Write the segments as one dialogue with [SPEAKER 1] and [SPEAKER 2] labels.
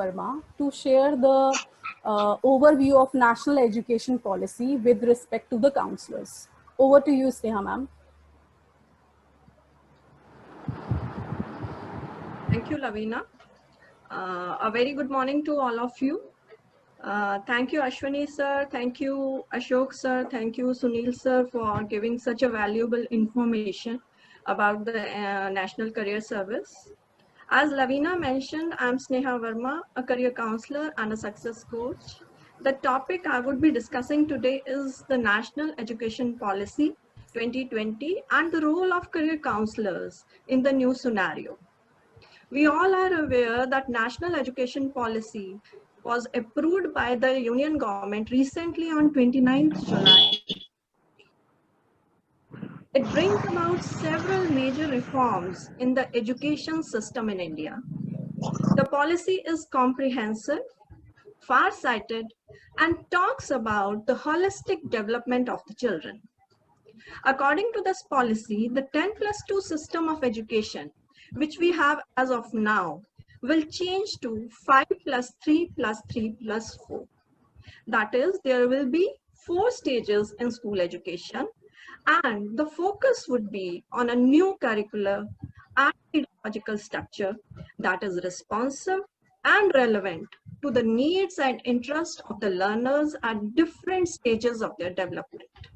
[SPEAKER 1] Verma to share the overview of national education policy with respect to the counselors. Over to you, Sneha ma'am.
[SPEAKER 2] Thank you, Lavina. A very good morning to all of you. Thank you, Ashwini sir. Thank you, Ashok sir. Thank you, Sunil sir, for giving such a valuable information about the National Career Service. As Lavina mentioned, I'm Sneha Verma, a career counselor and a success coach. The topic I would be discussing today is the National Education Policy 2020 and the role of career counselors in the new scenario. We all are aware that National Education Policy was approved by the Union Government recently on 29th July. It brings about several major reforms in the education system in India. The policy is comprehensive, far-sighted, and talks about the holistic development of the children. According to this policy, the 10+2 system of education, which we have as of now, will change to 5+3+3+4. That is, there will be 4 stages in school education, and the focus would be on a new curricular and pedagogical structure that is responsive and relevant to the needs and interests of the learners at different stages of their development.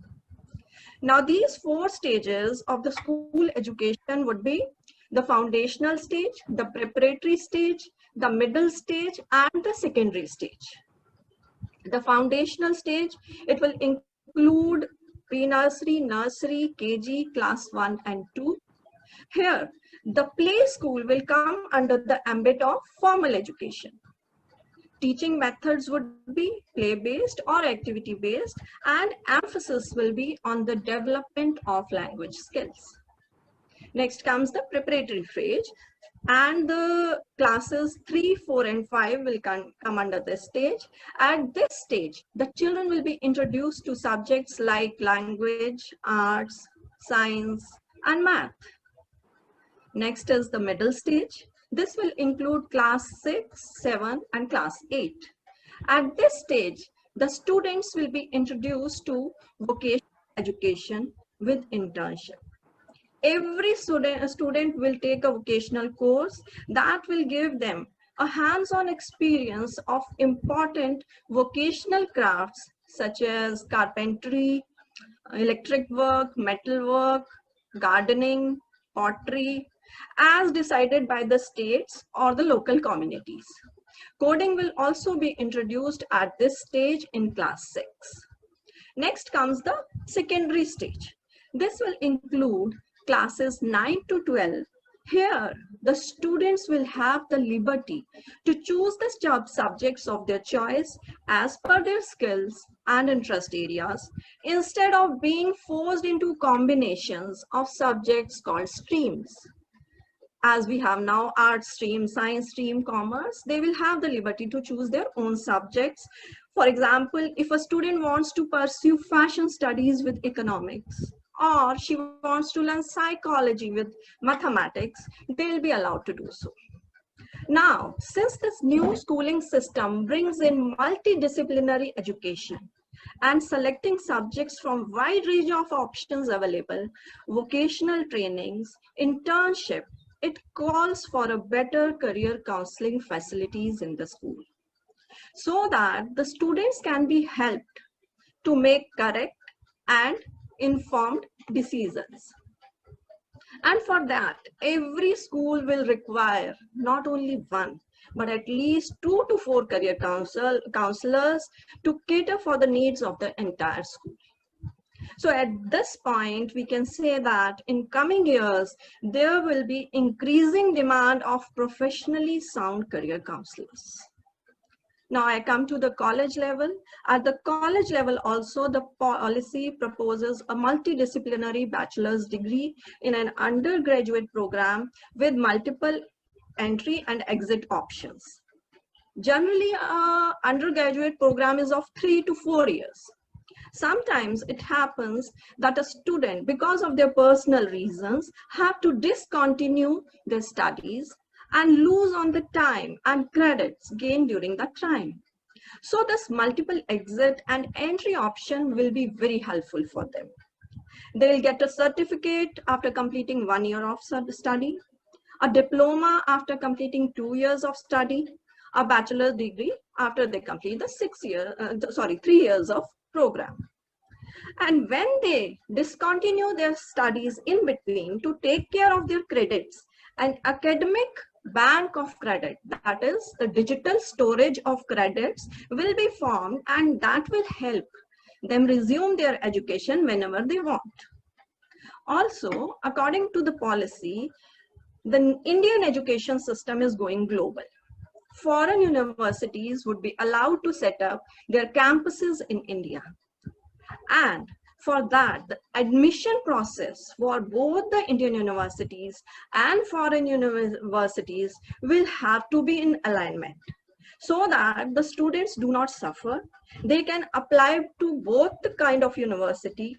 [SPEAKER 2] Now, these 4 stages of the school education would be the foundational stage, the preparatory stage, the middle stage, and the secondary stage. The foundational stage, it will include pre-nursery, nursery, KG, class 1 and 2. Here, the play school will come under the ambit of formal education. Teaching methods would be play-based or activity-based, and emphasis will be on the development of language skills. Next comes the preparatory phase, and the classes 3, 4, and 5 will come under this stage. At this stage, the children will be introduced to subjects like language, arts, science, and math. Next is the middle stage. This will include class 6, 7, and class 8. At this stage, the students will be introduced to vocational education with internship. Every student will take a vocational course that will give them a hands-on experience of important vocational crafts such as carpentry, electric work, metal work, gardening, pottery, as decided by the states or the local communities. Coding will also be introduced at this stage in class 6. Next comes the secondary stage. This will include classes 9 to 12. Here, the students will have the liberty to choose the subjects of their choice as per their skills and interest areas, instead of being forced into combinations of subjects called streams. As we have now art stream, science stream, commerce, they will have the liberty to choose their own subjects. For example, if a student wants to pursue fashion studies with economics, or she wants to learn psychology with mathematics, they'll be allowed to do so. Now, since this new schooling system brings in multidisciplinary education and selecting subjects from wide range of options available, vocational trainings, internship, it calls for a better career counseling facilities in the school so that the students can be helped to make correct and informed decisions. And for that, every school will require not only one, but at least 2 to 4 career counselors to cater for the needs of the entire school. So at this point, we can say that in coming years, there will be increasing demand of professionally sound career counselors. Now I come to the college level. At the college level also, the policy proposes a multidisciplinary bachelor's degree in an undergraduate program with multiple entry and exit options. Generally, an undergraduate program is of 3 to 4 years. Sometimes it happens that a student, because of their personal reasons, have to discontinue their studies, and lose on the time and credits gained during that time. So this multiple exit and entry option will be very helpful for them. They'll get a certificate after completing 1 year of study, a diploma after completing 2 years of study, a bachelor's degree after they complete the 3 years of program. And when they discontinue their studies in between to take care of their credits, an academic bank of credit, that is the digital storage of credits, will be formed, and that will help them resume their education whenever they want. Also, according to the policy, the Indian education system is going global. Foreign universities would be allowed to set up their campuses in India. And for that, the admission process for both the Indian universities and foreign universities will have to be in alignment so that the students do not suffer. They can apply to both the kind of university,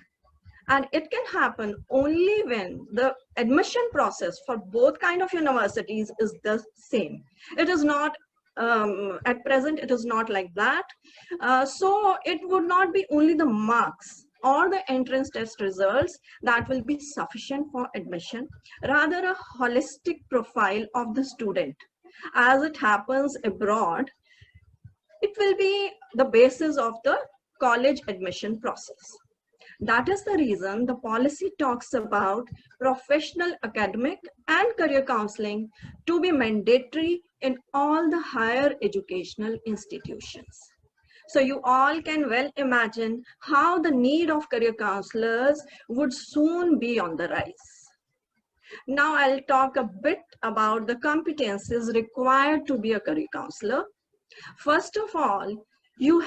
[SPEAKER 2] and it can happen only when the admission process for both kind of universities is the same. It is not at present, it is not like that. So it would not be only the marks or the entrance test results that will be sufficient for admission, rather a holistic profile of the student. As it happens abroad, it will be the basis of the college admission process. That is the reason the policy talks about professional, academic, and career counseling to be mandatory in all the higher educational institutions. So you all can well imagine how the need of career counselors would soon be on the rise. Now I'll talk a bit about the competencies required to be a career counselor. First of all, you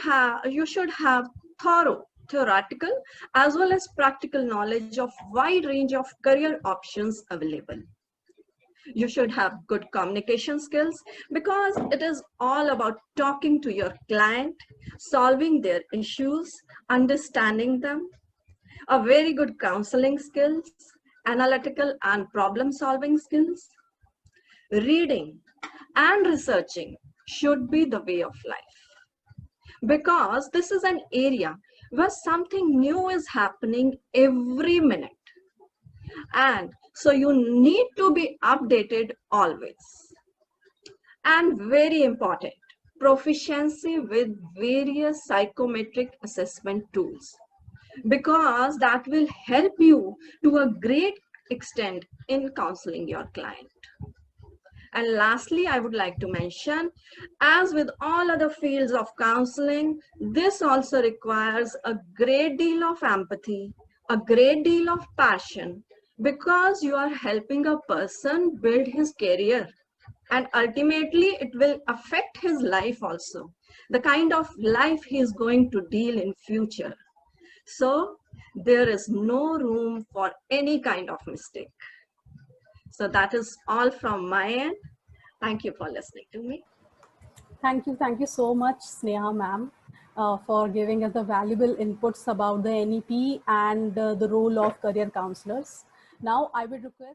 [SPEAKER 2] should have thorough theoretical as well as practical knowledge of wide range of career options available. You should have good communication skills, because it is all about talking to your client, solving their issues, understanding them. A very good counseling skills, analytical and problem solving skills. Reading and researching should be the way of life, because this is an area where something new is happening every minute. And so you need to be updated always. And very important, proficiency with various psychometric assessment tools, because that will help you to a great extent in counseling your client. And lastly, I would like to mention, as with all other fields of counseling, this also requires a great deal of empathy, a great deal of passion, because you are helping a person build his career, and ultimately it will affect his life also, the kind of life he is going to deal in future. So there is no room for any kind of mistake. So that is all from my end. Thank you for listening to me.
[SPEAKER 1] Thank you so much, Sneha ma'am, for giving us the valuable inputs about the NEP and the role of career counselors. Now I would request